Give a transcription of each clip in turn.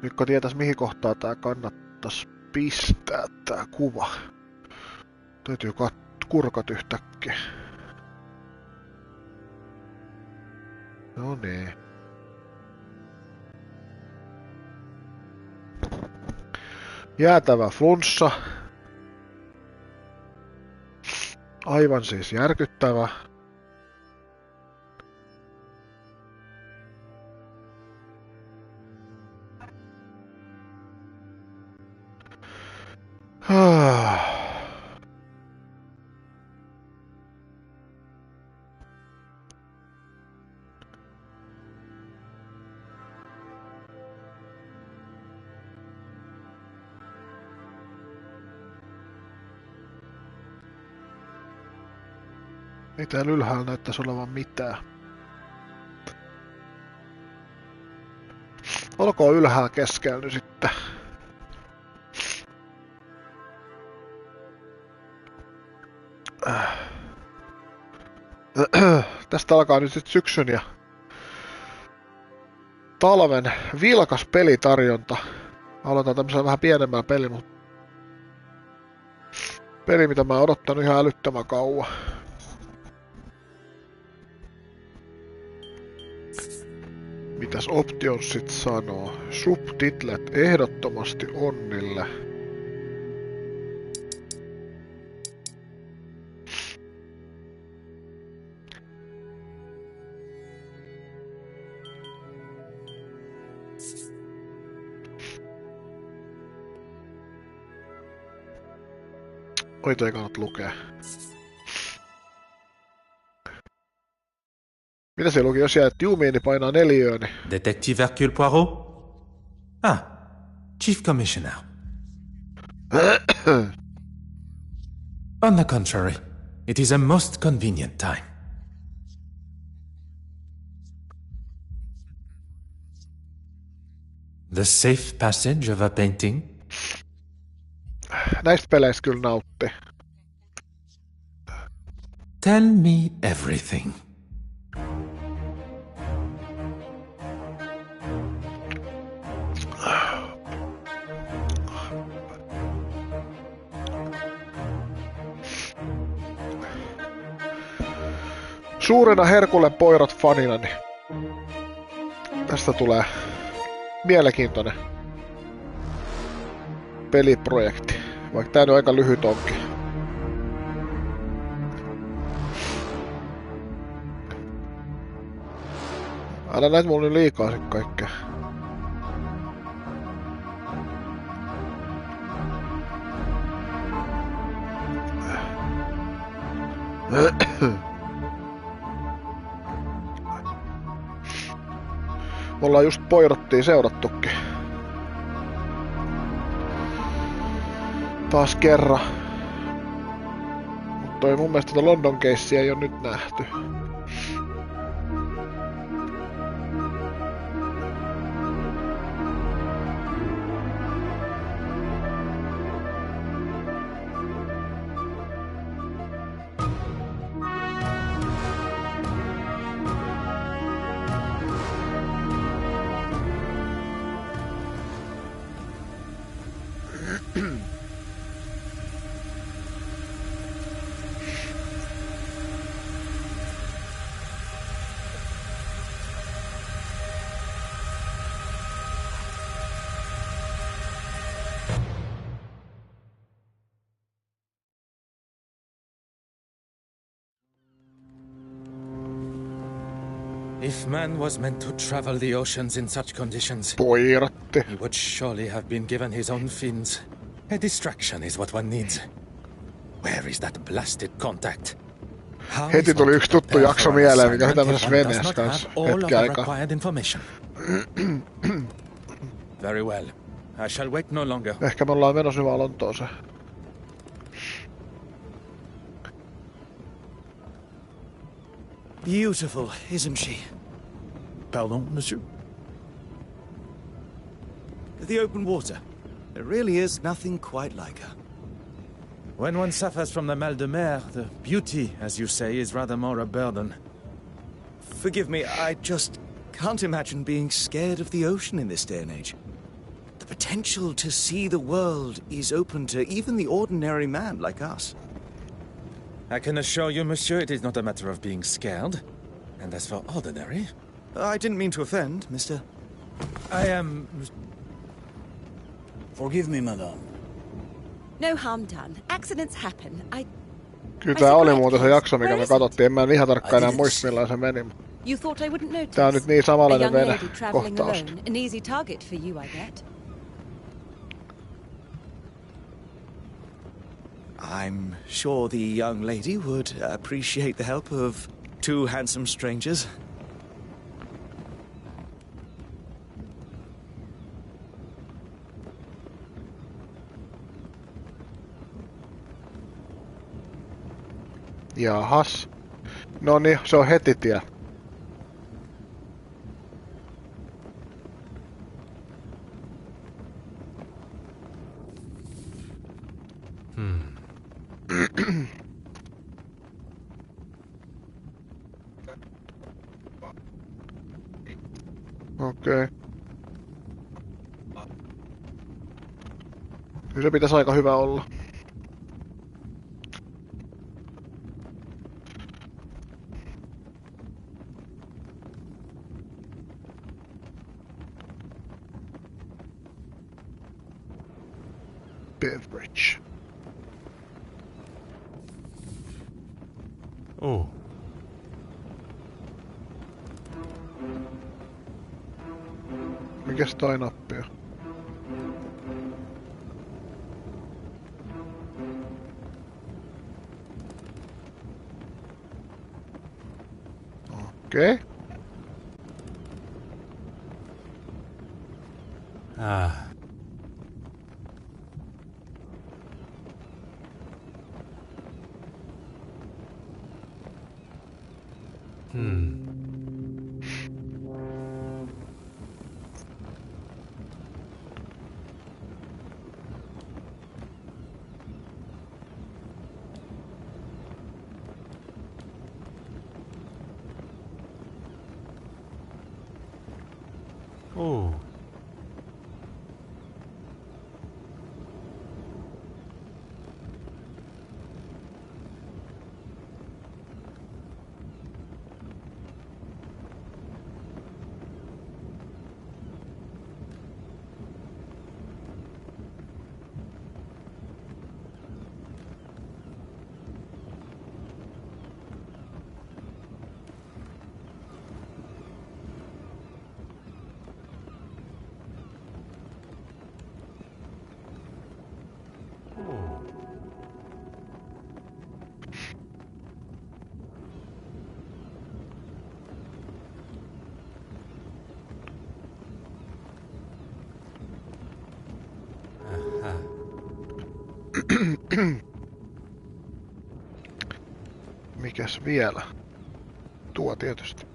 Mikko tietäisi mihin kohtaan tää kannattaisi pistää tää kuva. Täytyy kurkat yhtäkkiä. No niin. Jäätävä flunssa. Aivan siis järkyttävä. Ei täällä ylhäällä näyttäisi olevan mitään. Olkoon ylhäällä keskellä nyt sitten. Tästä alkaa nyt sitten syksyn ja talven vilkas pelitarjonta. Aloitan tämmöisellä vähän pienemmällä peli, mutta peli mitä mä oon odottanut ihan älyttömän kauan. Mitäs optionsit sanoo? Subtitlet ehdottomasti onnille. Oi, toi kannat lukea. Mitä se luki, jos jää tiumiini painaa 4, niin... Détective Hercule Poirot? Ah, Chief Commissioner. On the contrary, it is a most convenient time. The safe passage of a painting? Näistä peleistä kyllä nautti. Tell me everything. Suurena Hercule Poirot-fanina, niin tästä tulee mielenkiintoinen peliprojekti, vaikka tää nyt aika lyhyt onkin. Älä näet mulla nyt liikaa sit kaikkea. Me ollaan just Poirottia seurattukin. Taas kerran. Mut toi mun mielestä London keissiä ei oo nyt nähty. If man was meant to travel the oceans in such conditions, Poirotti. he would surely have been given his own fins. A distraction is what one needs. Where is that blasted contact? Heti tuli yksi tuttu jakso mieleen, mikä on tämmöisessä veneessä kanssa hetki aikaa. Very well. I shall wait no longer. Ehkä me ollaan menossa vaan Lontooseen. Beautiful, isn't she? Pardon, monsieur? The open water. There really is nothing quite like her. When one suffers from the mal de mer, the beauty, as you say, is rather more a burden. Forgive me, I just can't imagine being scared of the ocean in this day and age. potential to see the world is open to even the ordinary man like us. I can assure you, monsieur, it is not a matter of being scared. And as for ordinary... I didn't mean to offend, mister. I am... Forgive me, madame. No harm done. Accidents happen. Kyllä tää oli muuten se jakso, mikä me katsottiin. En mä ihan tarkkaan enää muista, millainen se meni. You thought I wouldn't notice. Tää on nyt niin samanlainen A young lady traveling kohtaus. alone. An easy target for you, I bet. I'm sure the young lady would appreciate the help of two handsome strangers. Jahas. No niin, se on heti tie. Okei. Kyllä se pitäisi aika hyvä olla. Beverage. Oh. Mikäs toi nappi on? Okei. Ah. Oh. Mikäs vielä? Tuo tietysti.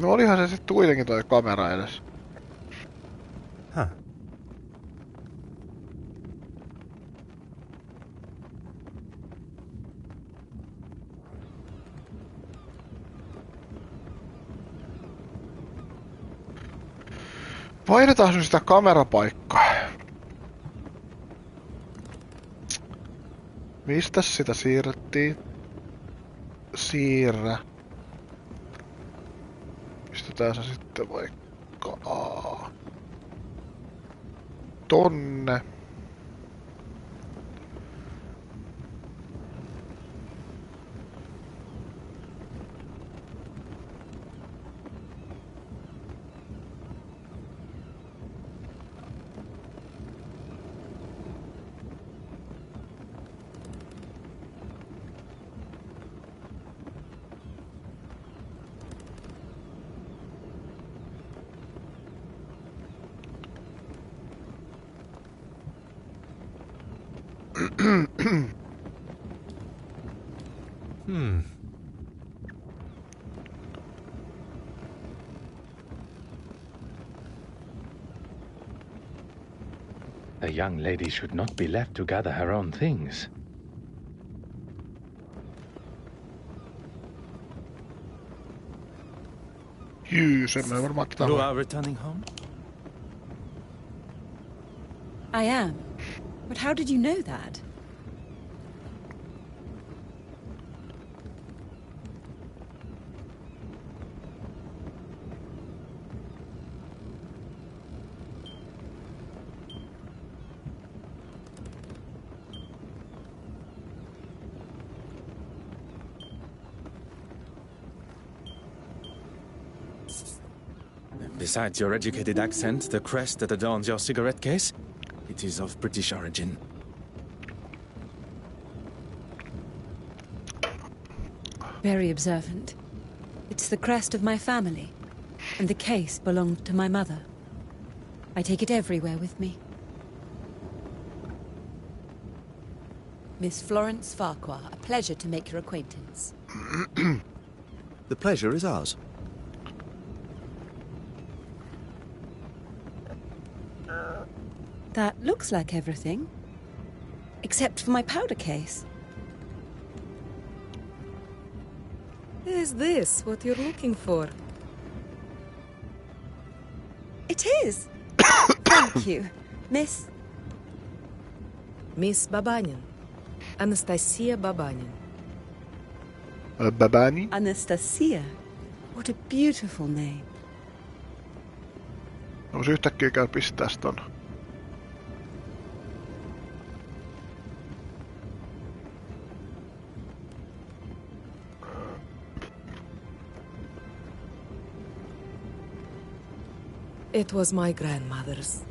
No olihan se sitten kuitenkin toi kamera edes. Huh. Vaihdetaan sun sitä kamerapaikkaa. Mistä sitä siirrettiin? Siirrä. Pistetään se sitten vaikka tonne. The young lady should not be left to gather her own things. Jyy, se me varmaan tätä You voi. are returning home? I am. But how did you know that? Besides your educated accent, the crest that adorns your cigarette case, it is of British origin. Very observant. It's the crest of my family, and the case belonged to my mother. I take it everywhere with me. Miss Florence Farquhar, a pleasure to make your acquaintance. The pleasure is ours. That looks like everything. Except for my powder case. Is this what you're looking for? It is! Thank you, Miss... Miss Babanin. Anastasia Babanin. Babani? Anastasia. What a beautiful name. Onko yhtäkkiä käy pistää ton? It was my grandmother's.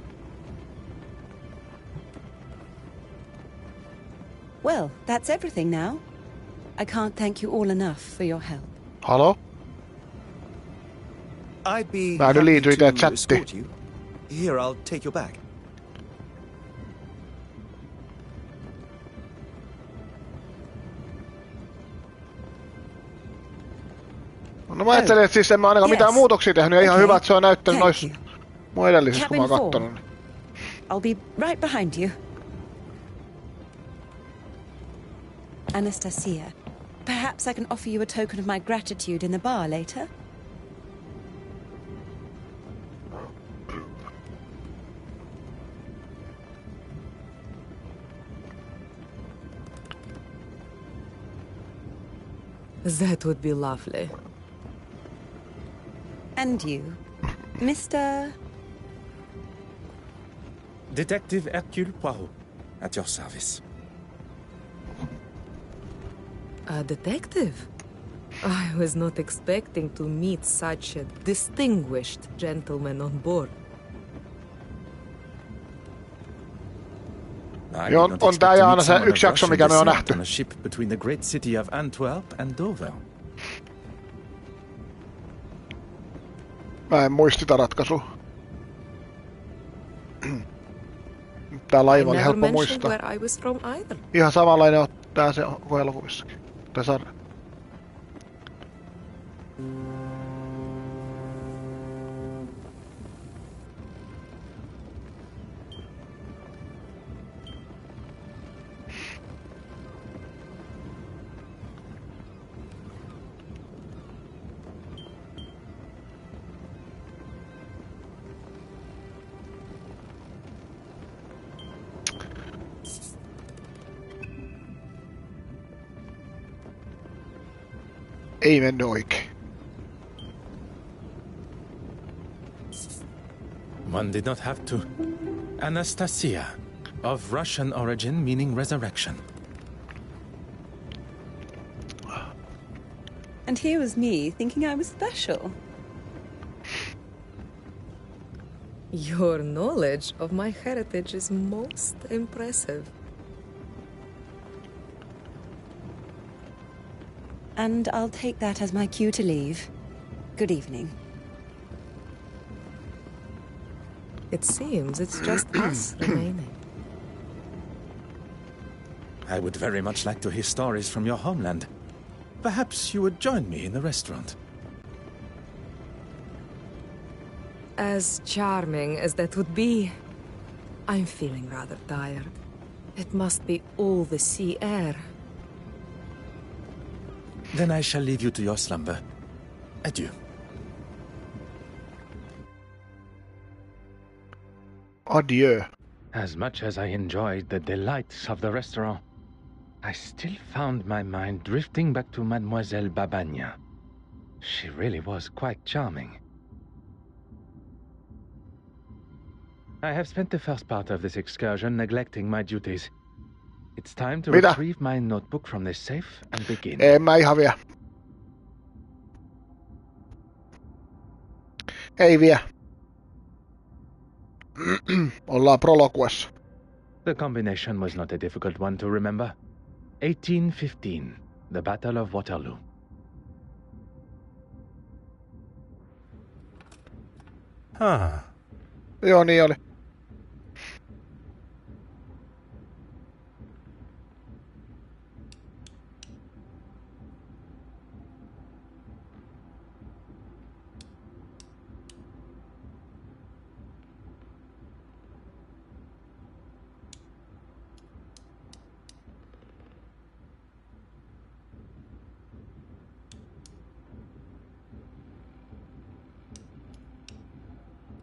Well, that's everything now. I can't thank you all enough for your help. Halo? I'd be Mä happy liityin tää to chatti. escort you. Here, I'll take your bag. No mä ajattelin, että siis en mä ainakaan mitään muutoksia tehnyt, ja ihan hyvä, että se on näyttänyt Thank noissa you. mun edellisissä, kun mä Cabin oon kattonut. Niin. I'll be right behind you. Anastasia, perhaps I can offer you a token of my gratitude in the bar later? That would be lovely. And you, Mr... Detective Hercule Poirot, at your service. A detective? I was not expecting to meet such a distinguished gentleman on board. I Joo, did not on expect tää to ja meet aina se someone of yksi jakso, Russian mikä me on descent nähty. on a ship between the great city of Antwerp and Dover. Mä en muista sitä ratkaisua. Tää laiva oli I never helppo mentioned muistaa. where I was from either. Ihan samanlainen on tää se koko elokuvissakin. Tai sarja. Ei mennyt oikein. One did not have to. Anastasia, of Russian origin meaning resurrection. And here was me, thinking I was special. Your knowledge of my heritage is most impressive. And I'll take that as my cue to leave. Good evening. It seems it's just us remaining. I would very much like to hear stories from your homeland. Perhaps you would join me in the restaurant. As charming as that would be, I'm feeling rather tired. It must be all the sea air. Then I shall leave you to your slumber. Adieu. Adieu. As much as I enjoyed the delights of the restaurant, I still found my mind drifting back to Mademoiselle Babagna. She really was quite charming. I have spent the first part of this excursion neglecting my duties. It's time to Mitä? retrieve my notebook from the safe and begin. En mä ihan vielä. Ei vielä. Ollaan prologuessa. The combination was not a difficult one to remember. 1815, the Battle of Waterloo. Joo, niin oli.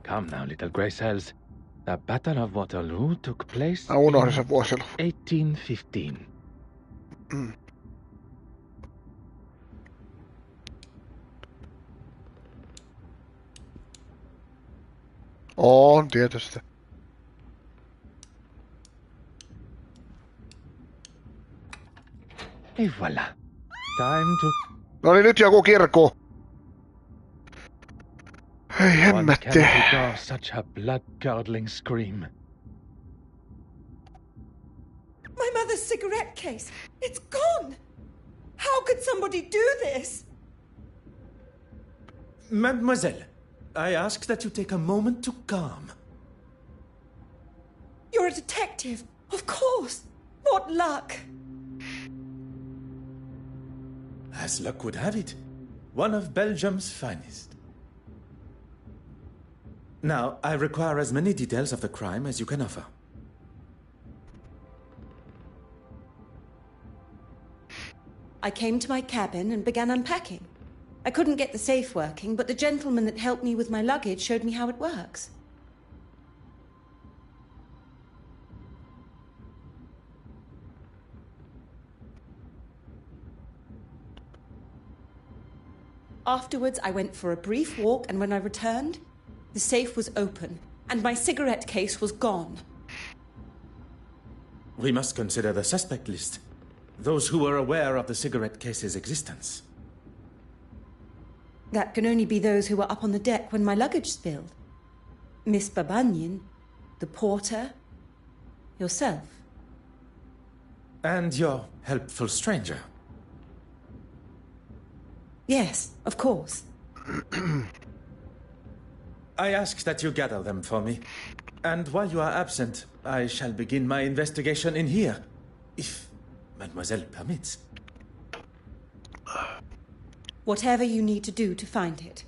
Come now, little grey cells. The Battle of Waterloo took place Mä unohdin sen vuosilu. 1815. On tietysti. Et voilà. Time to... No niin, nyt joku kirkuu. Ei One hemmetti. cannot ignore such a blood-curdling scream. My mother's cigarette case. It's gone. How could somebody do this? Mademoiselle, I ask that you take a moment to calm. You're a detective. Of course. What luck. As luck would have it, one of Belgium's finest. Now, I require as many details of the crime as you can offer. I came to my cabin and began unpacking. I couldn't get the safe working, but the gentleman that helped me with my luggage showed me how it works. Afterwards, I went for a brief walk, and when I returned, the safe was open, and my cigarette case was gone. We must consider the suspect list. Those who were aware of the cigarette case's existence. That can only be those who were up on the deck when my luggage spilled. Miss Babagnin, the porter, yourself. And your helpful stranger. Yes, of course. I ask that you gather them for me. And while you are absent, I shall begin my investigation in here, if Mademoiselle permits. Whatever you need to do to find it.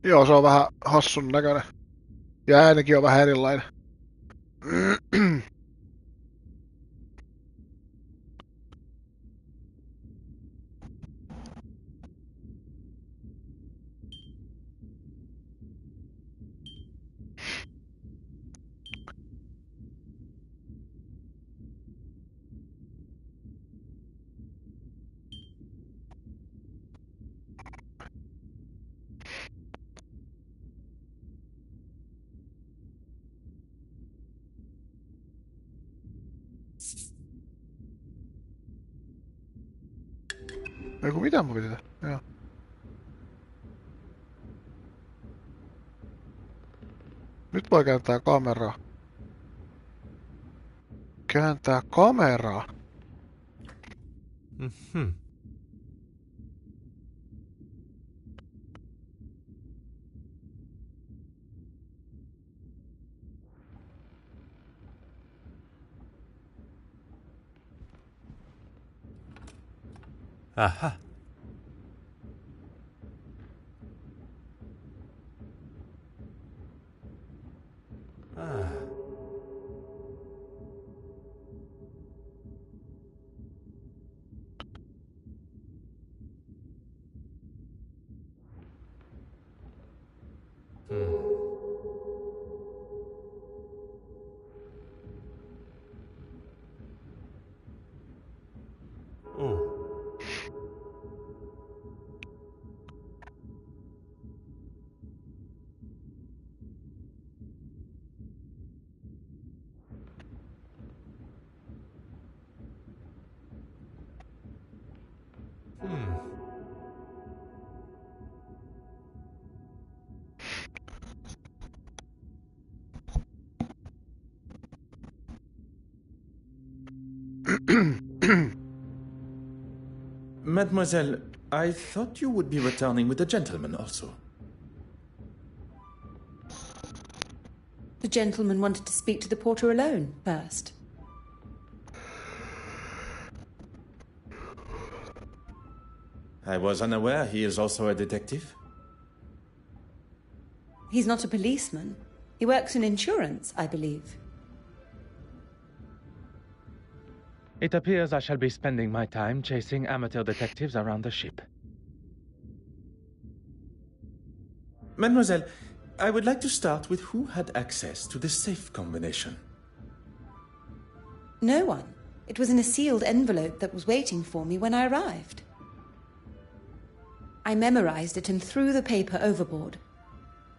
Joo, se on vähän hassun näköinen. Ja äänikin on vähän erilainen. Eiku mitä mun piti tehdä? Joo. Nyt voi kääntää kameraa. Kääntää kameraa? Mhm. Aha. Ah. Oh. Mademoiselle, I thought you would be returning with the gentleman also. The gentleman wanted to speak to the porter alone first. I was unaware he is also a detective. He's not a policeman. He works in insurance, I believe. It appears I shall be spending my time chasing amateur detectives around the ship. Mademoiselle, I would like to start with who had access to the safe combination. No one. It was in a sealed envelope that was waiting for me when I arrived. I memorized it and threw the paper overboard.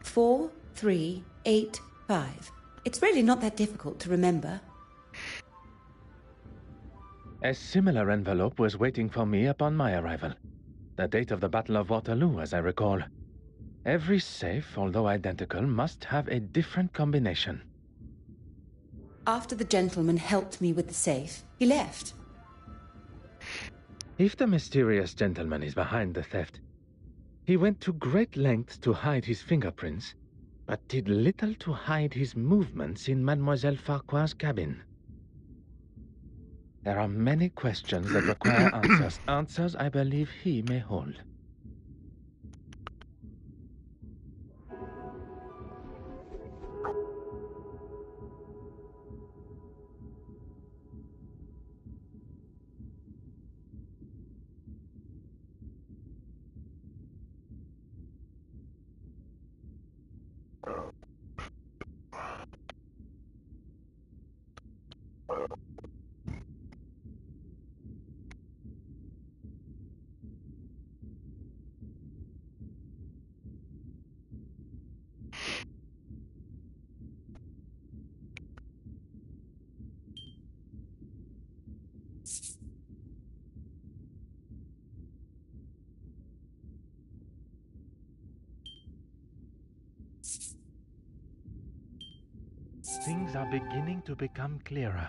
4385. It's really not that difficult to remember. A similar envelope was waiting for me upon my arrival. The date of the Battle of Waterloo, as I recall. Every safe, although identical, must have a different combination. After the gentleman helped me with the safe, he left. If the mysterious gentleman is behind the theft, he went to great lengths to hide his fingerprints, but did little to hide his movements in Mademoiselle Farquhar's cabin. There are many questions that require answers. Answers I believe he may hold. Things are beginning to become clearer.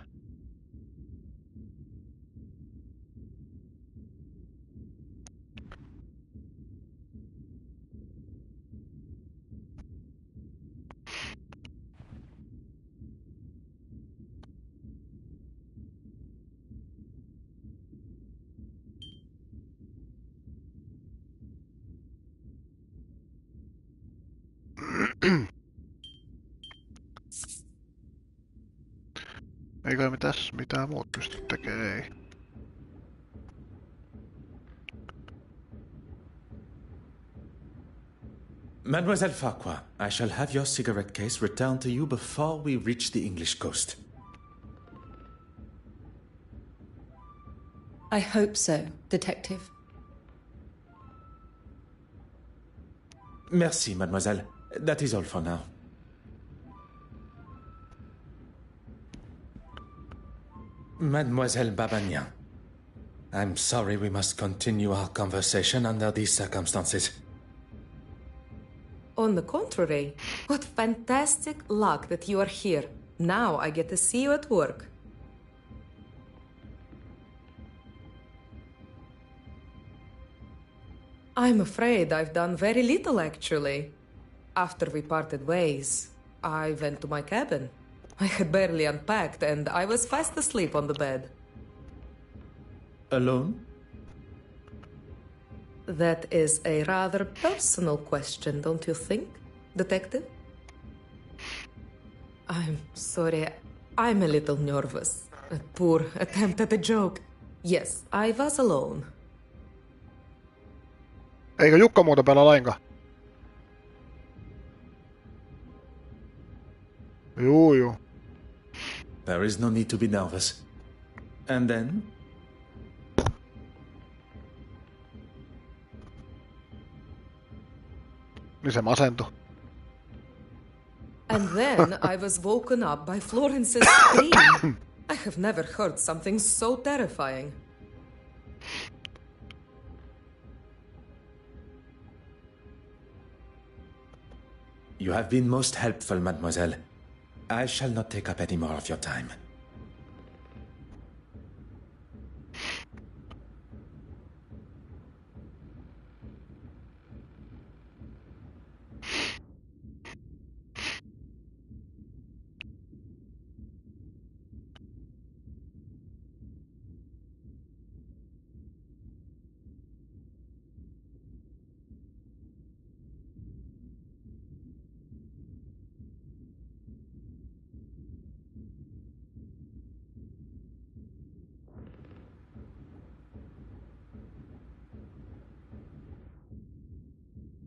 Eikö me tässä mitään muut pysty tekemään? Ei. Mademoiselle Farquhar, I shall have your cigarette case returned to you before we reach the English coast. I hope so, Detective. Merci, mademoiselle. That is all for now. Mademoiselle Babagnan, I'm sorry we must continue our conversation under these circumstances. On the contrary, what fantastic luck that you are here. Now I get to see you at work. I'm afraid I've done very little, actually. After we parted ways, I went to my cabin. I had barely unpacked, and I was fast asleep on the bed. Alone? That is a rather personal question, don't you think, Detective? I'm sorry, I'm a little nervous. A poor attempt at a joke. Yes, I was alone. Eikö Jukka muuta pelaa lainkaan? Juu. There is no need to be nervous. And then? Niin se masentui. And then I was woken up by Florence's scream. I have never heard something so terrifying. You have been most helpful, mademoiselle. I shall not take up any more of your time.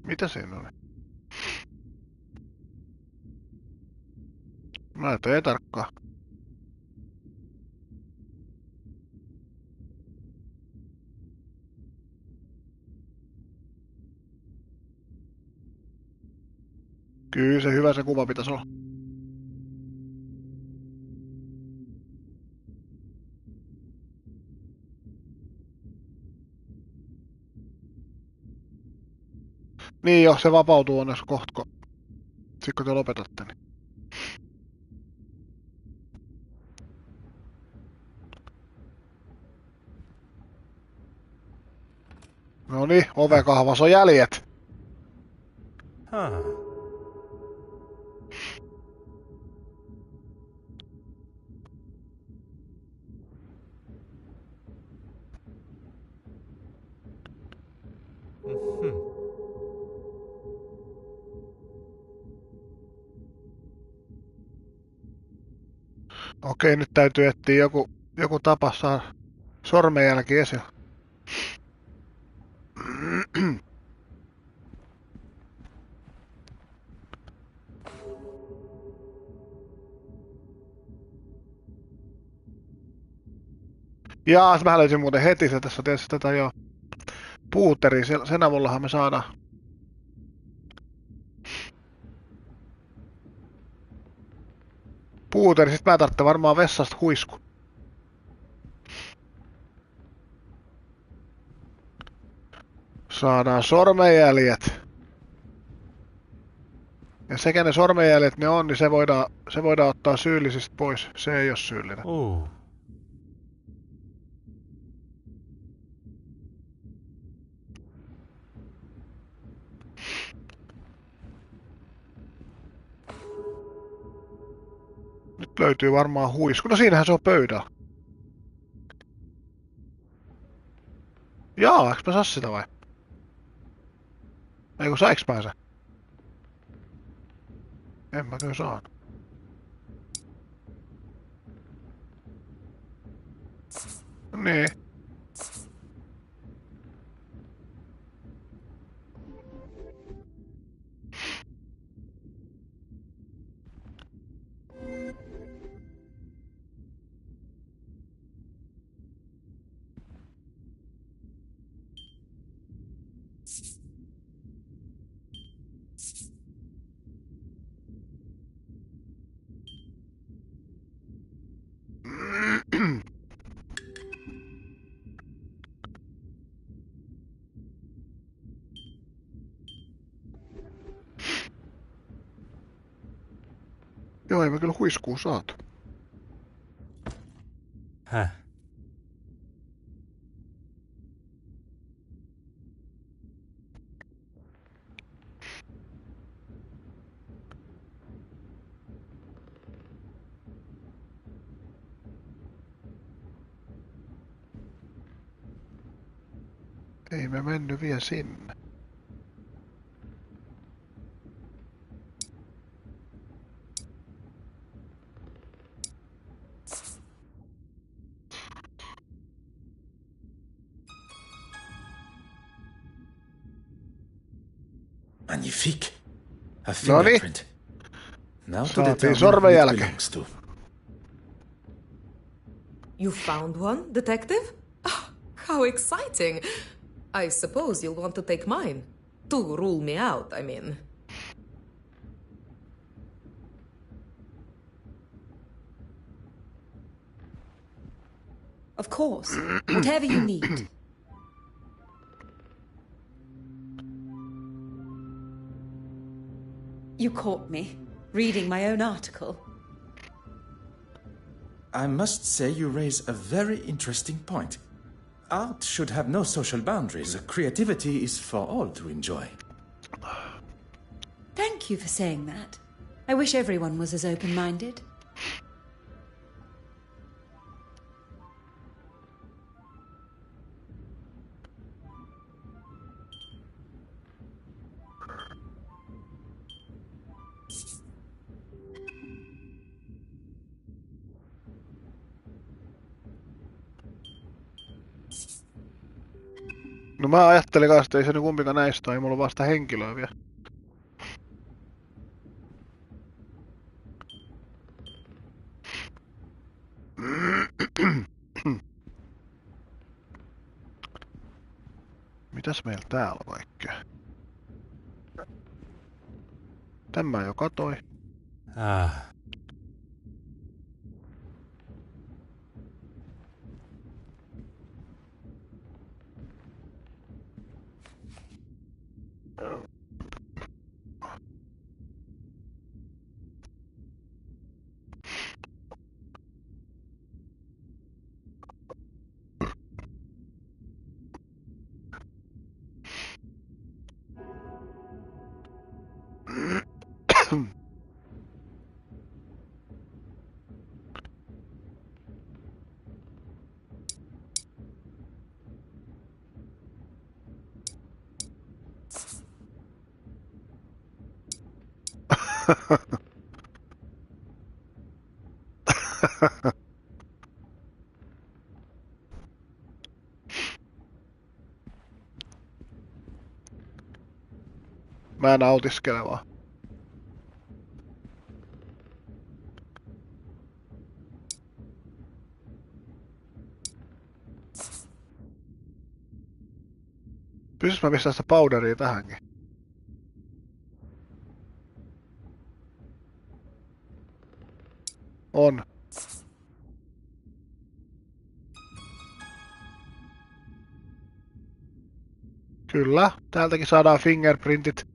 Mitä siinä oli? Mä ei tarkkaan. Kyllä se hyvä se kuva pitäisi olla. Niin jo, se vapautuu onneksi kohta, kun te lopetatte. Niin. Noniin, ovekahvas on jäljet. Okei, nyt täytyy etsiä joku tapa saada sormenjälki esille. Jaa, mä löysin muuten heti se tässä tietysti tätä jo puuteri. Sen avullahan me saadaan. Puuteri, sit mä tarvitsen varmaan vessasta huisku. Saadaan sormenjäljet. Ja sekä ne sormenjäljet ne on, niin se voidaan ottaa syyllisistä pois. Se ei ole syyllinen. Nyt löytyy varmaan huisku. No siinähän se on pöydällä. Jaa, eikö mä saa sitä vai? Eiku saiks mä sen? En mä kyllä saanut. Niin. Joo, ei me kyllä huiskuu saatu. Häh? Ei me mennyt vielä sinne. Magnifique. A Noniin. fingerprint. Now to Saatiin determine who it sormenjälki. belongs to. You found one, detective? Ah, how exciting! I suppose you'll want to take mine. To rule me out, I mean. Of course. Whatever you need. You caught me, reading my own article. I must say you raise a very interesting point. Art should have no social boundaries. Creativity is for all to enjoy. Thank you for saying that. I wish everyone was as open-minded. No mä ajattelin kanssa, että ei se nyt kumpikaan näistä ole, ei mulla vasta henkilöä vielä. Mitäs meillä täällä kaikkea? Tämä jo katoi. Ah. Mä nautiskelen vaan. Pystyisikö mä pistää sitä powderia tähänkin? On. Kyllä, täältäkin saadaan fingerprintit.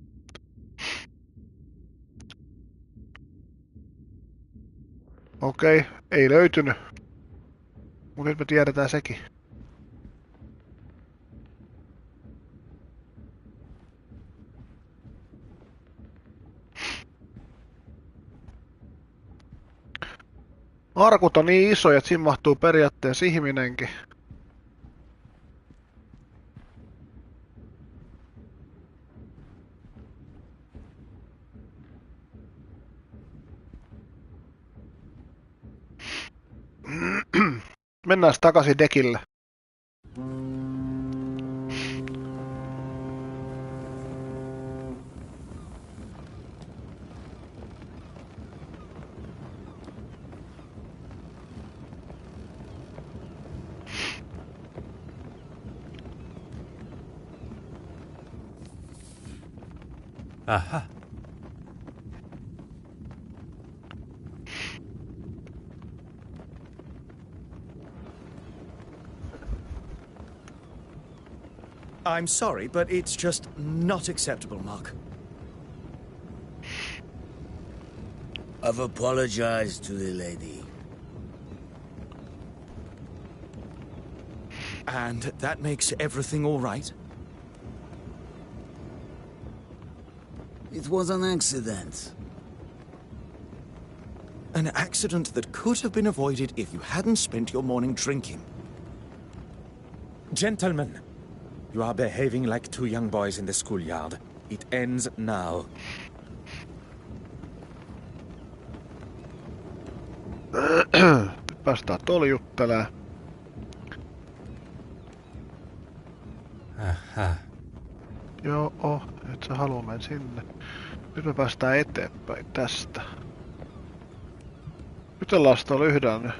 Okei, ei löytynyt. Mut nyt me tiedetään sekin. Arkut on niin isoja, että siinä mahtuu periaatteessa ihminenkin. Mennään takaisin dekille. Aha. I'm sorry, but it's just not acceptable, Mark. I've apologized to the lady. And that makes everything all right? It was an accident. An accident that could have been avoided if you hadn't spent your morning drinking. Gentlemen, you are behaving like two young boys in the schoolyard. It ends now. Päästään tuolla juttelee. Joo, et sä halua mennä sinne. Nyt me päästään eteenpäin tästä. Jutellaan sitä lyhdään.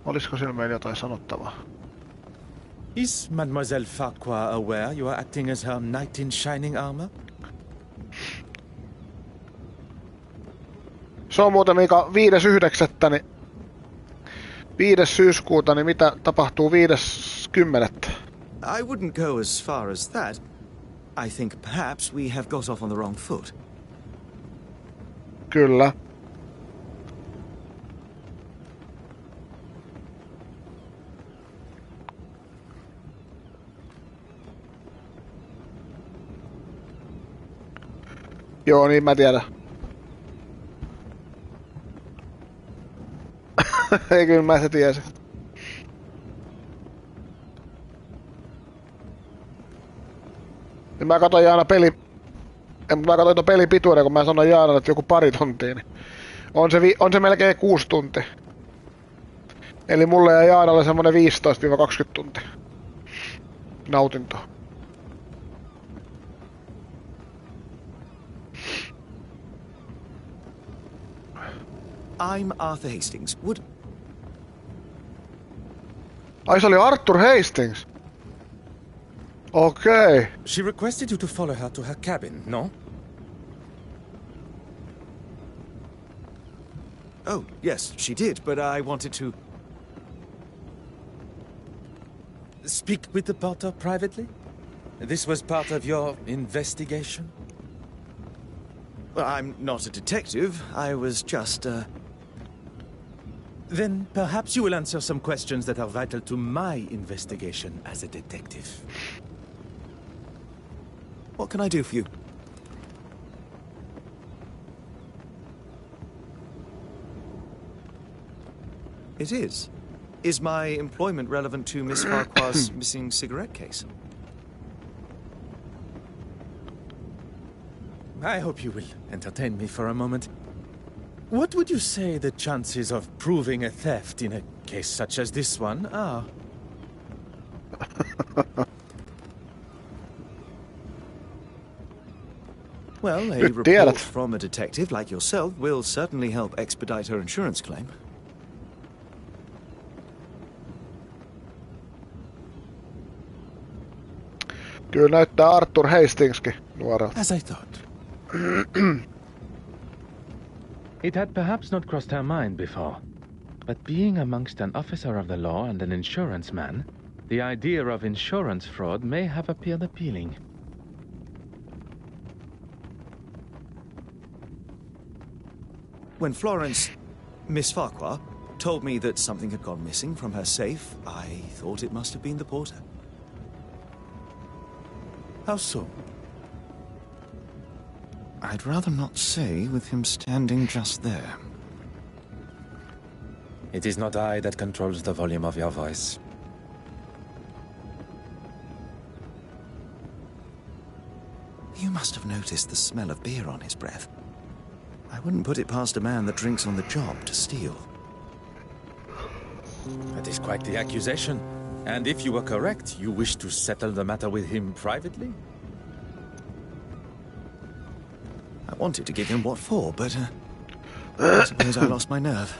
Olisiko sillä meillä jotain sanottavaa? Is Mademoiselle Farquhar aware you are acting as her knight in shining armor? Se on muuten Mika 5.9. Niin 5. syyskuuta, niin mitä tapahtuu 5.10? I wouldn't go as far as that. I think perhaps we have got off on the wrong foot. Kyllä. Joo, niin mä tiedän. Ei kyllä mä se tiesin. Mä katsoin Jaana mä katsoin ton pelin pituuden, kun mä sanoin Jaanalle, että joku pari tuntia, niin on se melkein 6 tuntia. Eli mulle ja Jaanalle semmonen 15-20 tuntia nautintoa. I'm Arthur Hastings. Would... Ai se oli Arthur Hastings? Okay. She requested you to follow her to her cabin, no? Oh, yes, she did, but I wanted to... Speak with the porter privately? This was part of your investigation? Well, I'm not a detective. I was just, Then perhaps you will answer some questions that are vital to my investigation as a detective. What can I do for you? It is. Is my employment relevant to Miss Farquhar's missing cigarette case? I hope you will entertain me for a moment. What would you say the chances of proving a theft in a case such as this one are? Well, a report from a detective like yourself will certainly help expedite her insurance claim. Kyllä näyttää Arthur Hastingskin nuorelta. As I thought. It had perhaps not crossed her mind before, but being amongst an officer of the law and an insurance man, the idea of insurance fraud may have appeared appealing. When Florence, Miss Farquhar, told me that something had gone missing from her safe, I thought it must have been the porter. How so? I'd rather not say with him standing just there. It is not I that controls the volume of your voice. You must have noticed the smell of beer on his breath. I wouldn't put it past a man that drinks on the job to steal. That is quite the accusation. And if you were correct, you wish to settle the matter with him privately? I wanted to give him what for, but I suppose I lost my nerve.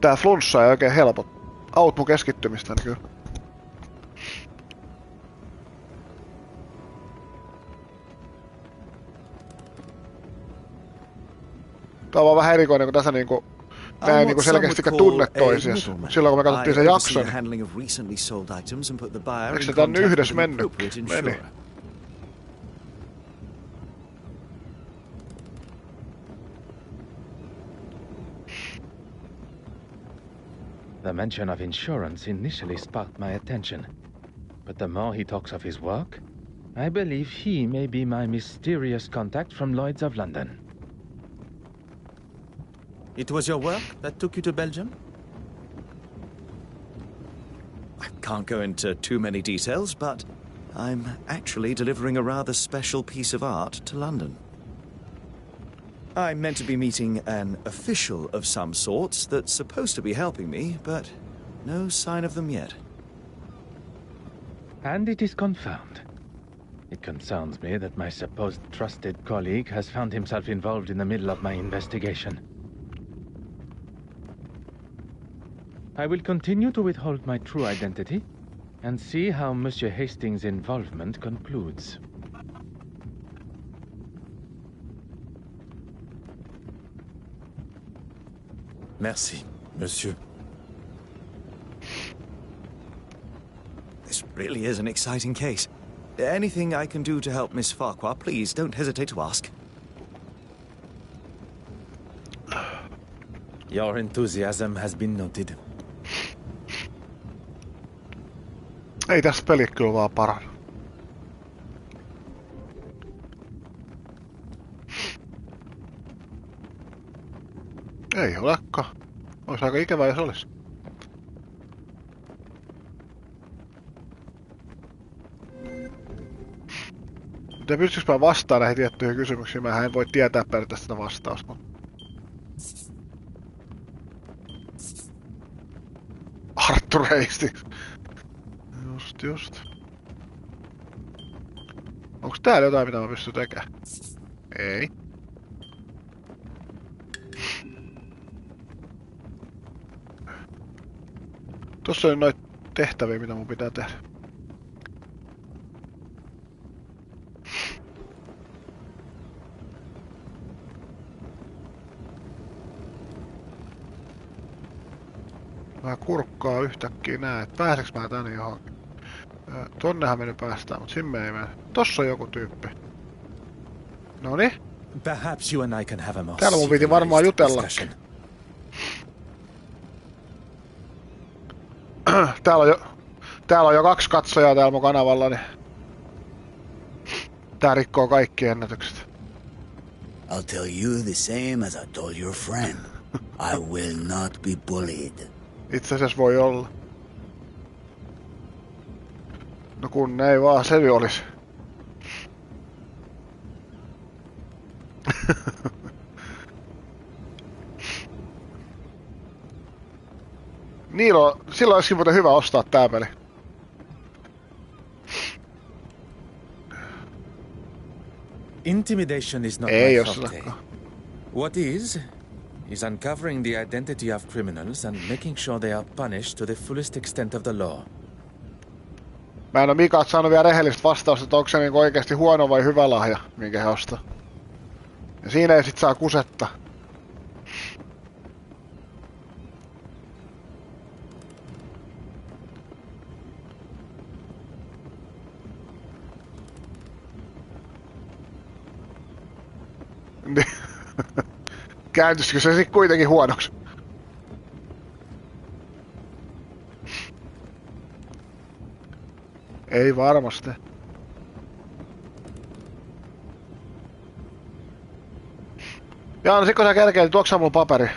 Tää flunssa ei oikein helpot. Aut mun keskittymistä kyllä. Tää on vaan vähän erikoinen, kun tässä niinku näin niinku selkeästikään tunne toisias. Silloin kun me katsottiin sen jakson. Eikö se tän yhdessä mennyt? Meni. The mention of insurance initially sparked my attention, but the more he talks of his work, I believe he may be my mysterious contact from Lloyd's of London. It was your work that took you to Belgium? I can't go into too many details, but I'm actually delivering a rather special piece of art to London. I'm meant to be meeting an official of some sorts that's supposed to be helping me, but no sign of them yet. And it is confirmed. It concerns me that my supposed trusted colleague has found himself involved in the middle of my investigation. I will continue to withhold my true identity and see how Monsieur Hastings' involvement concludes. Merci, monsieur. This really is an exciting case. Anything I can do to help Miss Farquhar, please don't hesitate to ask. Your enthusiasm has been noted. Ei tässä peli kyllä vaan parane. Ei olekaan. Olisi aika ikävää jos olisi. Mutta pystyisikö mä vastaan näihin tiettyihin kysymyksiin? Mä en voi tietää periaatteessa sitä vastausta. Arthur Hastings. Just. Onks täällä jotain mitä mä pystyn tekemään? Ei. Tossa on noita tehtäviä mitä mun pitää tehdä. Mä kurkkaa yhtäkkiä näin, että pääseks mä tänne johonkin. Tonnehan me nyt päästään, mut sinne ei mene. Tossa on joku tyyppi. Noni. Perhaps you and I can have a more täällä mun piti varmaan jutella. Täällä on jo 2 katsojaa täällä mun kanavalla, niin tää rikkoo kaikki ennätykset. I'll tell you the same as I told your friend. I will not be bullied. Itse asiassa voi olla. No kun ei vaan se olis. Silloin olisikin muuten hyvä ostaa tää peli. Intimidation is not my forte. What is uncovering the identity of criminals and making sure they are punished to the fullest extent of the law. Mä en oo Mikalta saanut vielä rehellistä vastausta, että onko se niinku oikeesti huono vai hyvä lahja, minkä he ostaa. Ja siinä ei sit saa kusetta. Kääntyisikö se sit kuitenkin huonoksi? Ei varmasti. Jaa, sit kun sä kerkeet, tuoksaa mun paperi.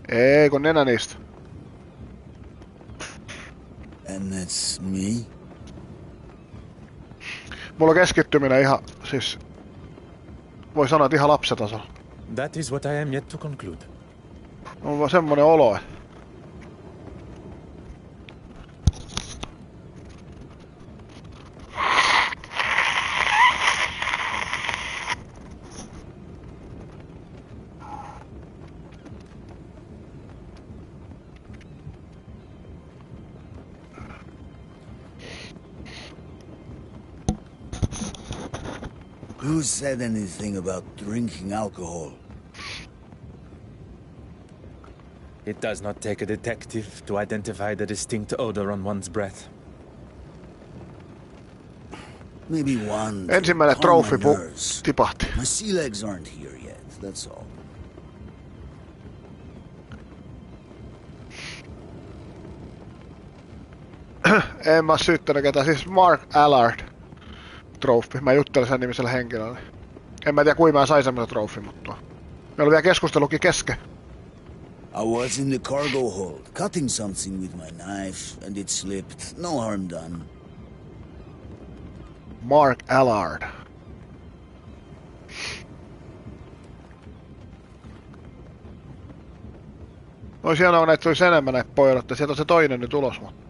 Ei, kun nenä niistä. And that's me? Mulla on keskittyminen ihan, siis... Voi sanoa, että ihan lapsetasolla. That is what I am yet to conclude. On vaan semmonen olo, Who said anything about drinking alcohol? It does not take a detective to identify the distinct odor on one's breath. Maybe one to Ensimmäinen calm my trofi nerves. tipahti. My sea legs aren't here yet, that's all. En mä oo syyttänyt ketään. Siis Mark Allard trofi. Mä juttelin sen nimisellä henkilöllä. En mä tiedä kuinka mä sain semmoisen trofi, mutta... Meillä oli vielä keskustelukin kesken. I was in the cargo hold, cutting something with my knife, and it slipped. No harm done. Mark Allard. Ois hienoa, kun näitä tulisi enemmän näitä Poirotteja. Sieltä on se toinen nyt ulos, mutta...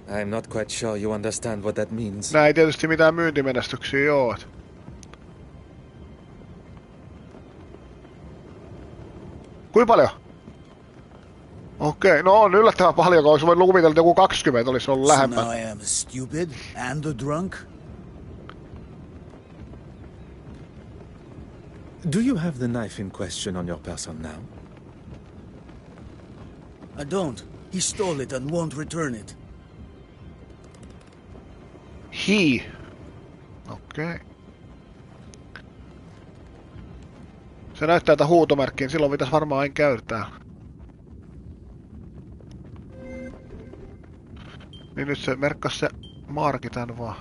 I'm not quite sure you understand what that means. Nää ei tietysti mitään myyntimenestyksiä oo. Kuinka paljon? Okei, no on yllättävän paljon, koska voin kuvitella, että joku 20 olisi ollut So lähempänä. now I am stupid and a drunk? Do you have the knife in question on your person now? I don't. He stole it and won't return it. He. Okei. Se näyttää tätä huutomerkkiä, silloin pitäisi varmaan aina käyttää. Niin nyt se merkkasi se Marki tän vaan.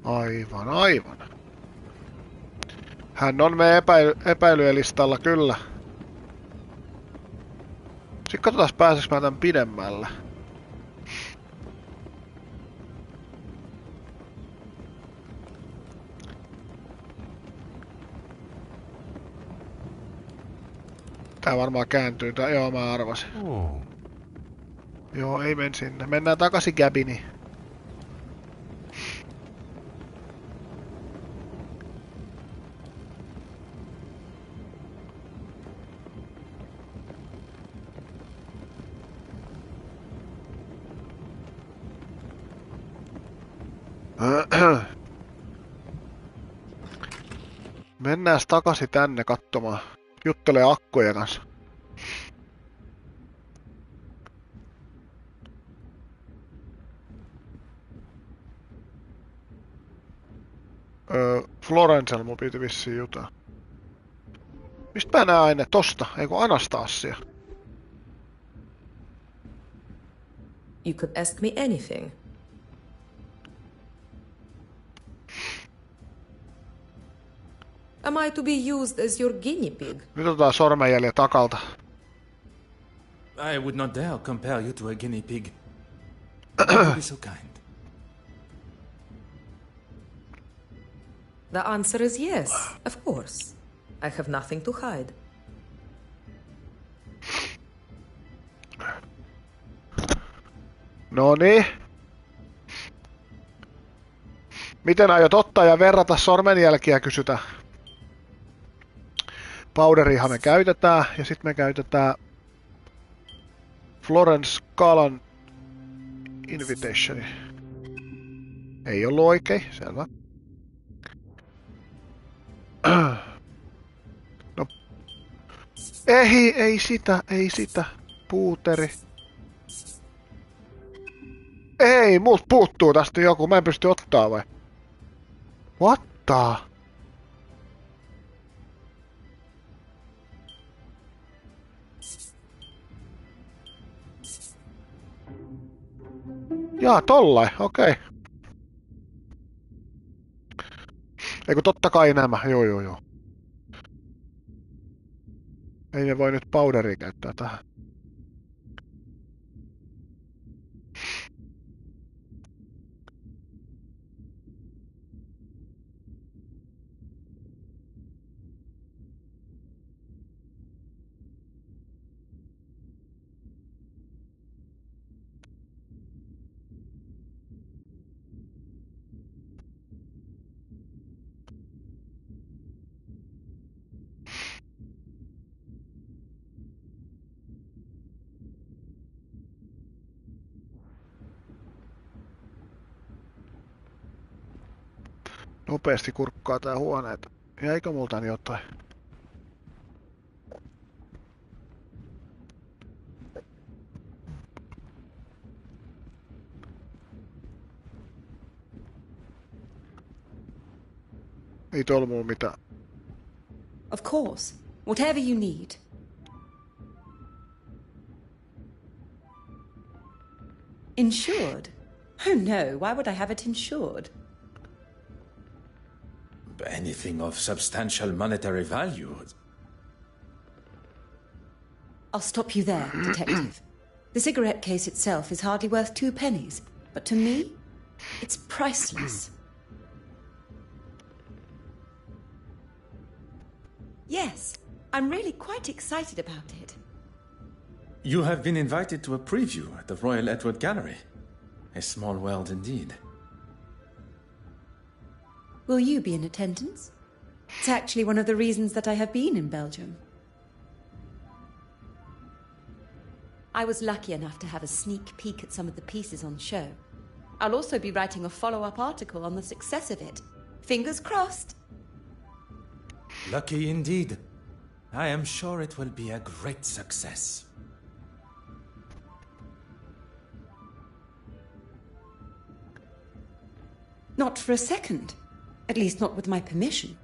Aivan, aivan. Hän on meidän epäilyjen listalla, kyllä. Sitten katsotaan pääseekö mä tän pidemmällä. Tää varmaan kääntyy. Joo, mä arvasin. Joo, ei men sinne. Mennään takaisin Gabiniin. Mennään takaisin tänne katsomaan. Juttelee akkujen kanssa. Florencella mun piti vissiin jutella. Mistä mä näen aine? Tosta, eikö Anastasia? You could ask me anything. Am I to be used as your guinea pig? Nyt otetaan sormenjäljen takalta. I would not dare compare you to a guinea pig. Don't be so kind. The answer is yes, of course. I have nothing to hide. Noniin. Miten aiot ottaa ja verrata sormenjälkiä, kysytään. Powderiahan me käytetään, ja sitten me käytetään Florence Kalan Invitationi. Ei ollut oikein, selvä. No. Ei sitä. Puuteri. Ei, muut puuttuu tästä joku, mä en pysty ottaa vai? What the? Jaa, tollain, okei. Okay. Eiku totta kai nämä, joo. Ei ne voi nyt powderia käyttää tähän. Nopeasti kurkkaa tää huoneet. Jäikö multa jotain? Ei tuolla mulla mitään. Of course. Whatever you need. Insured? Oh no, why would I have it insured? Anything of substantial monetary value. I'll stop you there, Detective. The cigarette case itself is hardly worth 2 pennies, but to me, it's priceless. Yes, I'm really quite excited about it. You have been invited to a preview at the Royal Edward Gallery. A small world indeed. Will you be in attendance? It's actually one of the reasons that I have been in Belgium. I was lucky enough to have a sneak peek at some of the pieces on show. I'll also be writing a follow-up article on the success of it. Fingers crossed. Lucky indeed. I am sure it will be a great success. Not for a second. At least not with my permission.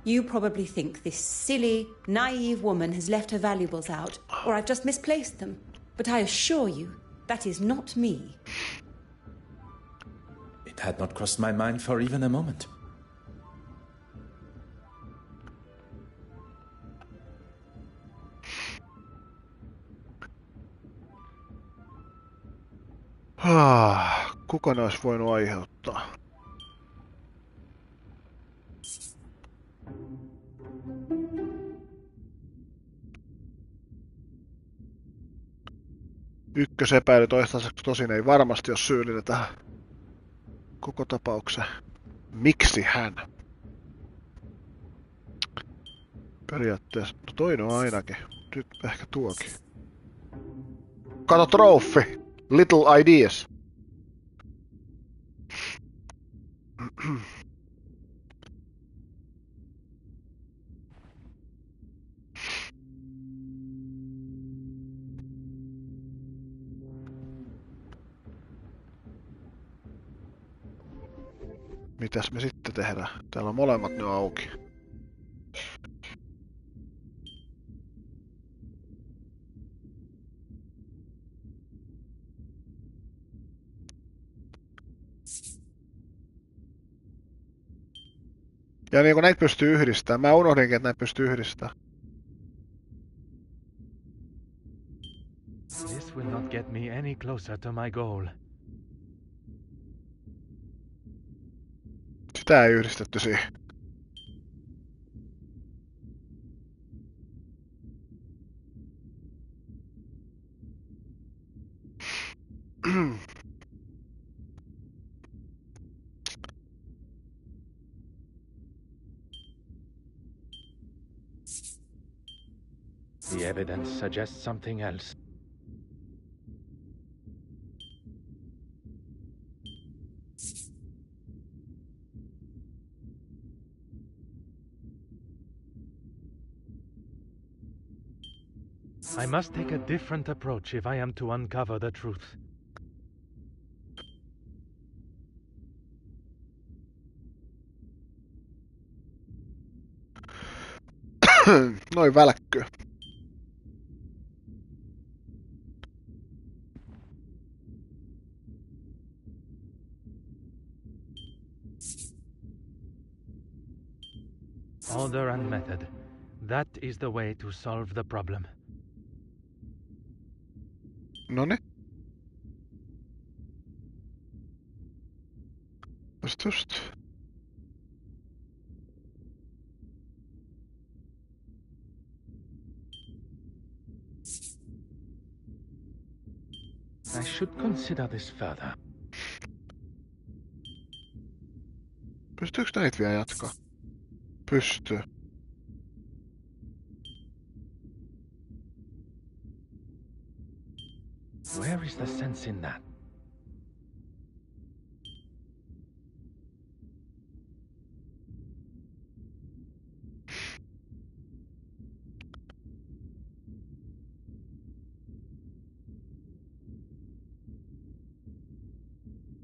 You probably think this silly, naive woman has left her valuables out, or I've just misplaced them. But I assure you, that is not me. It had not crossed my mind for even a moment. Kuka ne olisi voinut aiheuttaa? Ykkösepäily toistaiseksi tosin ei varmasti ole syyllinen tähän koko tapaukseen. Miksi hän? Periaatteessa, no toinen on ainakin. Nyt ehkä tuokin. Kato trofi! Little ideas. Mitäs me sitten tehdään? Täällä on molemmat nyt auki. Ja niin kun näitä pystyy yhdistämään. Mä unohdinkin, että näitä pystyy yhdistämään. This will not get me any closer to my goal. Sitä ei yhdistetty siihen. The evidence suggests something else. I must take a different approach if I am to uncover the truth. Noin välkkyy. Order and method. That is the way to solve the problem. Noniin. Just. I should consider this further. Pystyykö näitä vielä jatkaa? Pystyy. Where is the sense in that?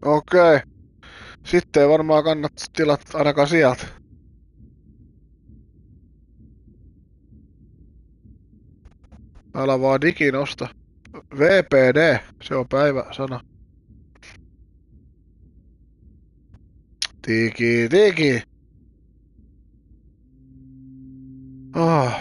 Okei. Sitten ei varmaan kannata tilata ainakaan sieltä. Älä vaan diginosta. VPD, se on päiväsana. Digi. Ah.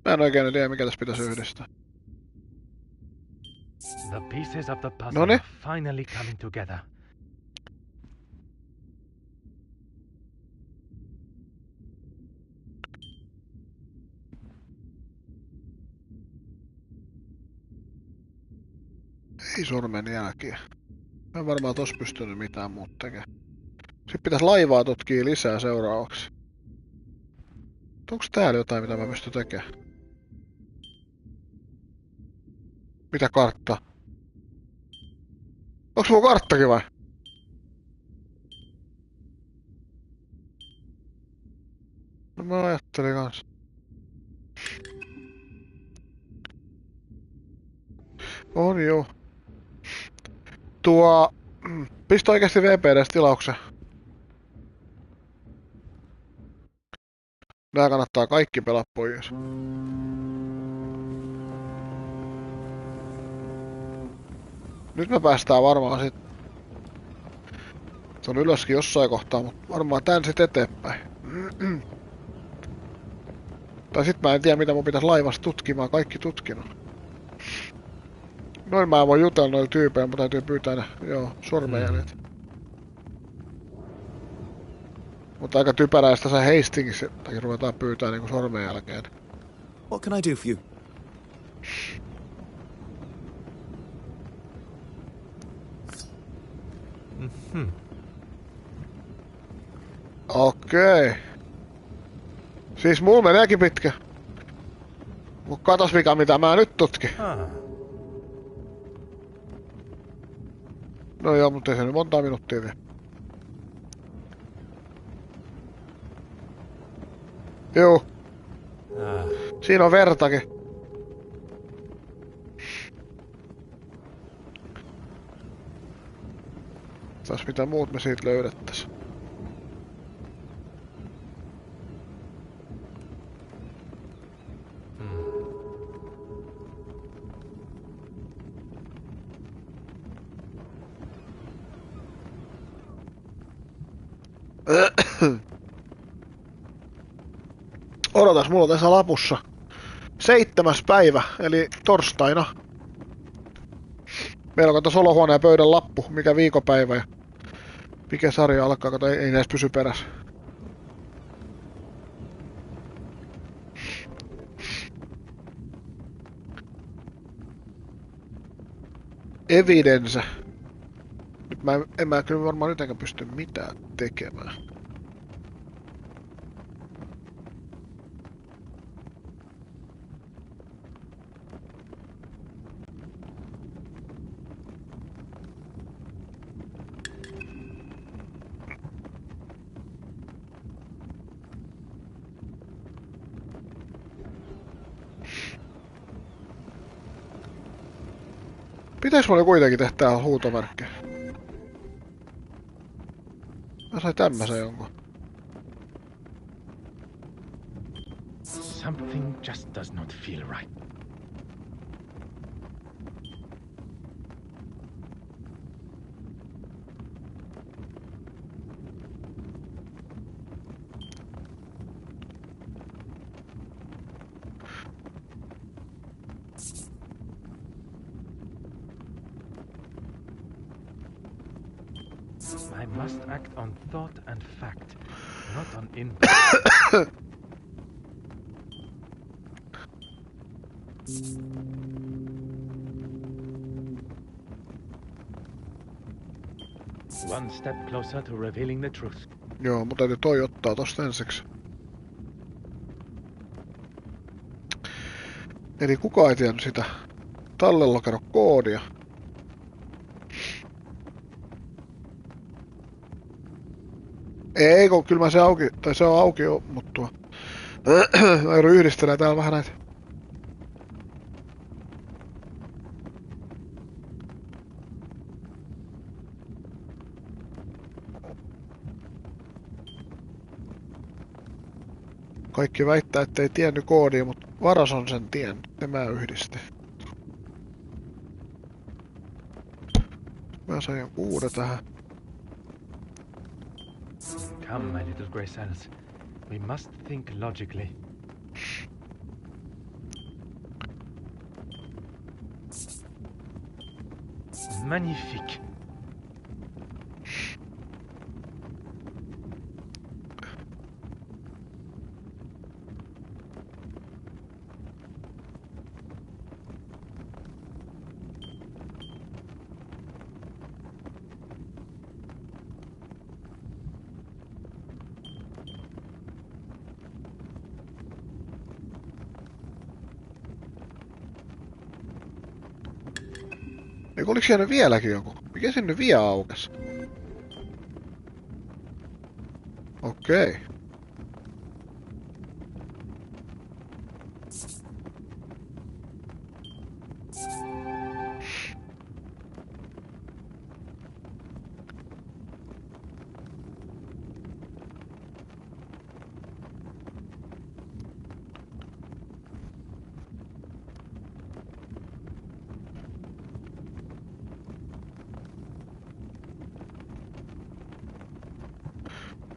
Mä en oikein tiedä, mikä tässä pitäisi yhdistää. The pieces of the puzzle Noniin. are finally coming together. Ei sormenjälkiä. Mä en varmaan tossa pystynyt mitään muuta tekemään. Sitten pitäisi laivaa tutkia lisää seuraavaksi. Onko täällä jotain, mitä mä pystyn tekemään? Mitä kartta? Onks mulla karttakin vai? No mä ajattelin kans. On joo. Pistä oikeesti VPD:stä tilauksen. Nää kannattaa kaikki pelaa pois. Nyt me päästään varmaan sit. Se on ylöskin jossain kohtaa, mutta varmaan tän sit eteenpäin. Tai sit mä en tiedä mitä mun pitäis laivasta tutkimaan, kaikki tutkinut. Noin mä voin jutella noilla tyypeillä, mutta täytyy pyytää ne, sormenjäljet. Mutta aika typeräistä se Hastingissa, tai ruvetaan pyytää niinku sormenjälkeen. What can I do for you? Okei. Siis mulla meneekin pitkä. Mut katos mitä mä nyt tutkin. No joo, mutta ei se nyt montaa minuuttia vielä. Joo. Siinä on vertakin. Taas mitä muut me siitä löydettäis. Odotas, mulla on tässä lapussa 7. päivä, eli torstaina. Meillä on tässä olohuoneen pöydän lappu, mikä viikopäivä ja mikä sarja alkaa, kato ei näis pysy perässä. Evidence. Nyt en mä kyllä varmaan nyt pysty mitään tekemään. Pitäis mulle kuitenkin tehdä huutomerkkejä. Mä sain tämmösen jonkun. Something just does not feel right. I must act on thought and fact, not on impulse. One step closer to revealing the truth. Joo, mutta täytyy toi ottaa tosta ensiksi. Eli kukaan ei tiennyt sitä tallellokero koodia. Ei, kun kyllä mä se auki, tai se on auki jo, mutta mä joudun yhdistelemään täällä vähän näitä. Kaikki väittää, ettei tiennyt koodia, mutta Varas on sen tiennyt, ja mä yhdistin. Mä sain jonkun uuden tähän. Come, my little grey cells. We must think logically. Magnifique. Eikö oliks jäänyt vieläkin joku? Mikä sinne vielä aukes? Okei.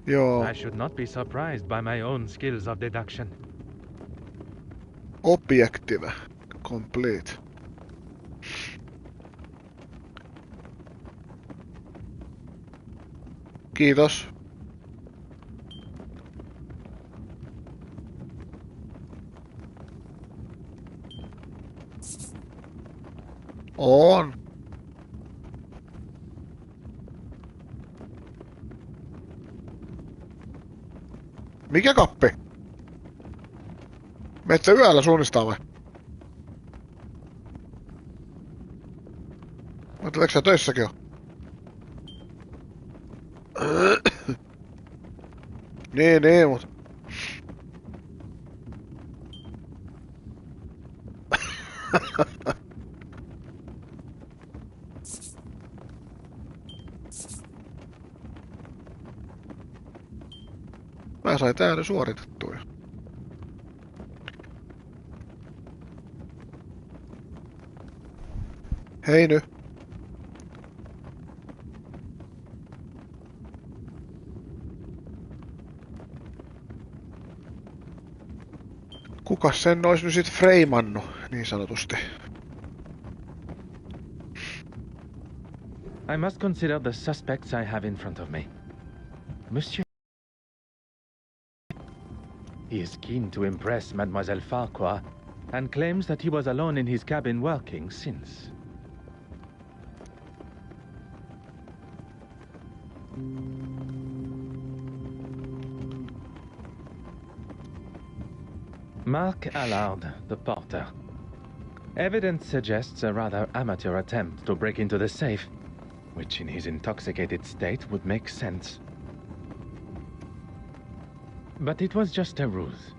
Joo. I should not be surprised by my own skills of deduction. Objective. Complete. Kiitos. On. Mikä kappi? Metsä yöllä suunnistaa vai? Ooteleeko sä töissäkin jo? Niin, mut... Mä sain täällä suoritettua jo. Hei nyt. Kukas sen ois nyt sit freimannu, niin sanotusti? I must consider the suspects I have in front of me. Monsieur... He is keen to impress Mademoiselle Farquhar, and claims that he was alone in his cabin working since. Mark Allard, the porter. Evidence suggests a rather amateur attempt to break into the safe, which in his intoxicated state would make sense. But it was just a ruse.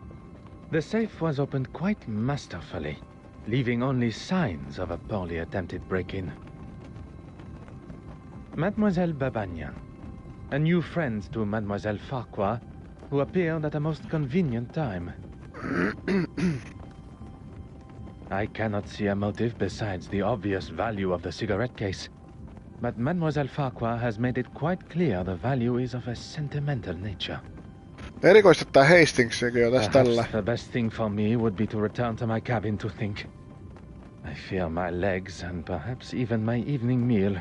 The safe was opened quite masterfully, leaving only signs of a poorly attempted break-in. Mademoiselle Babagnan, a new friend to Mademoiselle Farquhar, who appeared at a most convenient time. I cannot see a motive besides the obvious value of the cigarette case, but Mademoiselle Farquhar has made it quite clear the value is of a sentimental nature. Erikoista tää Hastingsikin jo tässä tällä. The best thing for me would be to return to my cabin to think. I fear my legs and perhaps even my evening meal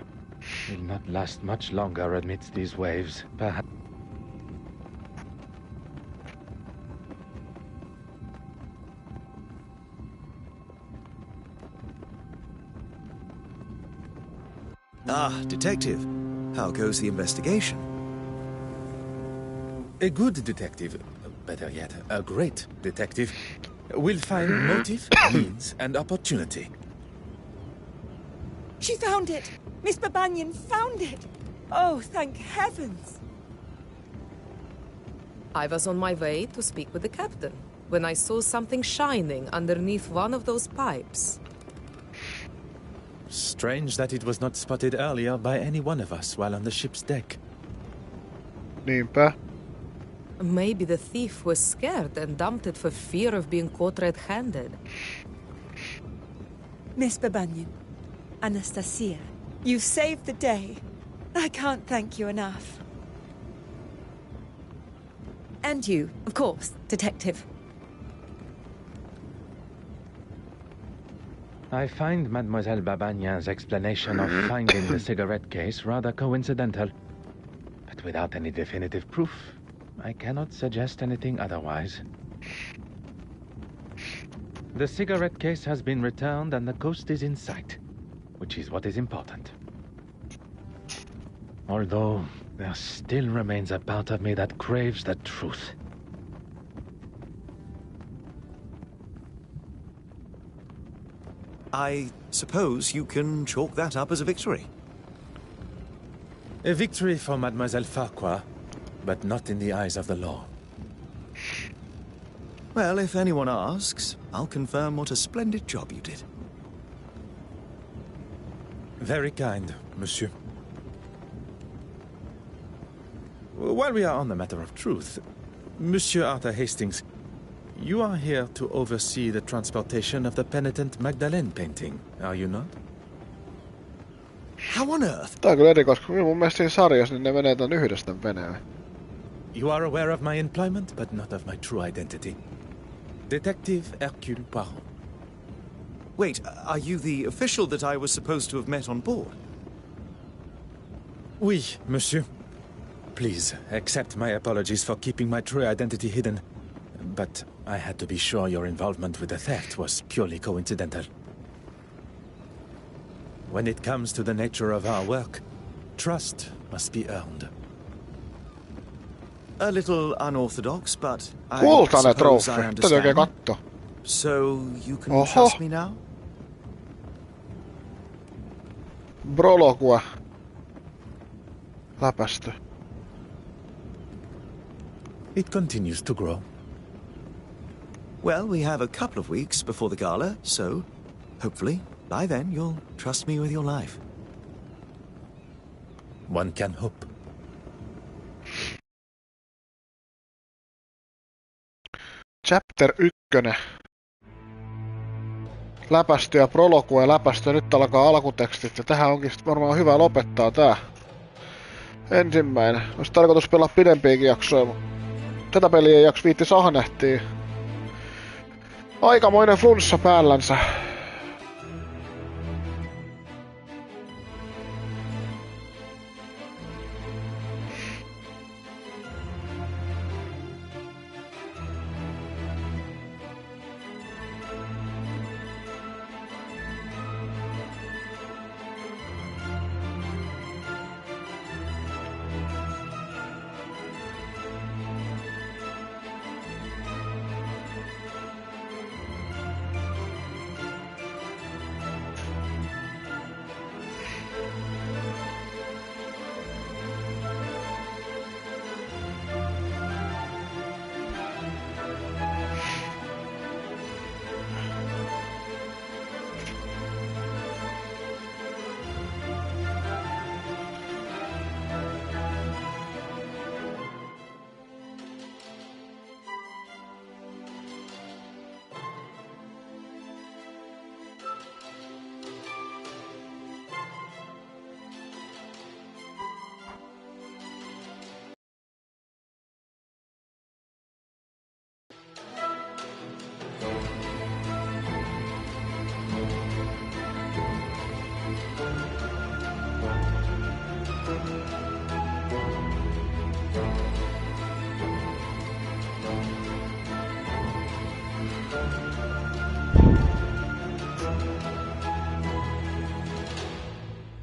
will not last much longer amidst these waves. Perhaps. Ah, detective. How goes the investigation? A good detective, better yet, a great detective, will find motive, means, and opportunity. She found it! Miss Babagnan found it! Oh, thank heavens! I was on my way to speak with the captain when I saw something shining underneath one of those pipes. Strange that it was not spotted earlier by any one of us while on the ship's deck. Niinpä. Maybe the thief was scared and dumped it for fear of being caught red-handed. Miss Babanyan, Anastasia, you saved the day. I can't thank you enough. And you, of course, Detective. I find Mademoiselle Babanyan's explanation of finding the cigarette case rather coincidental. But without any definitive proof, I cannot suggest anything otherwise. The cigarette case has been returned and the coast is in sight, which is what is important. Although, there still remains a part of me that craves the truth. I suppose you can chalk that up as a victory. A victory for Mademoiselle Farquhar, but not in the eyes of the law. Well, if anyone asks, I'll confirm what a splendid job you did. Very kind, monsieur. While we are on the matter of truth, Monsieur Arthur Hastings, you are here to oversee the transportation of the penitent Magdalene painting, are you not? How on earth? Tää on kyllä erikois, kun mun mielestä siinä sarjassa niin ne menee tän yhdessä veneellä. You are aware of my employment, but not of my true identity. Detective Hercule Poirot. Wait, are you the official that I was supposed to have met on board? Oui, monsieur. Please, accept my apologies for keeping my true identity hidden. But I had to be sure your involvement with the theft was purely coincidental. When it comes to the nature of our work, trust must be earned. A little unorthodox, but I Kultainen suppose trofi. I Täytyy oikein understand. katsoa. So you can Oho. trust me now? Brologua. Läpästö. It continues to grow. Well, we have a couple of weeks before the gala, so hopefully by then you'll trust me with your life. One can hope. Chapter 1. Läpästy ja prologu ja läpästy. Nyt alkaa alkutekstit ja tähän onkin sit varmaan hyvä lopettaa tää. Ensimmäinen. Olisi tarkoitus pelaa pidempiäkin jaksoja, mutta tätä peliä ei jakso viitti sahnehtii. Aikamoinen flunssa päällänsä.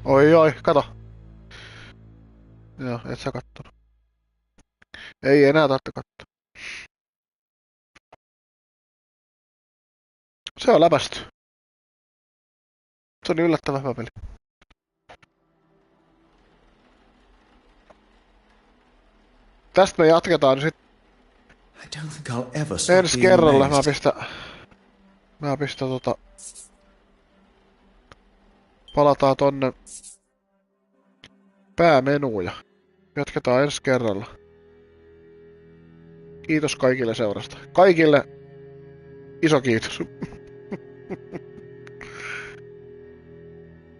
Oi, kato. Joo, et sä kattonut. Ei enää tarvitse katsoa. Se on läpästy. Se on niin yllättävän hyvä peli. Tästä me jatketaan sit I don't think I'll ever stop Ensi being kerralla amazed. mä pistän palataan tonne päämenuun ja jatketaan ensi kerralla. Kiitos kaikille seurasta. Kaikille iso kiitos.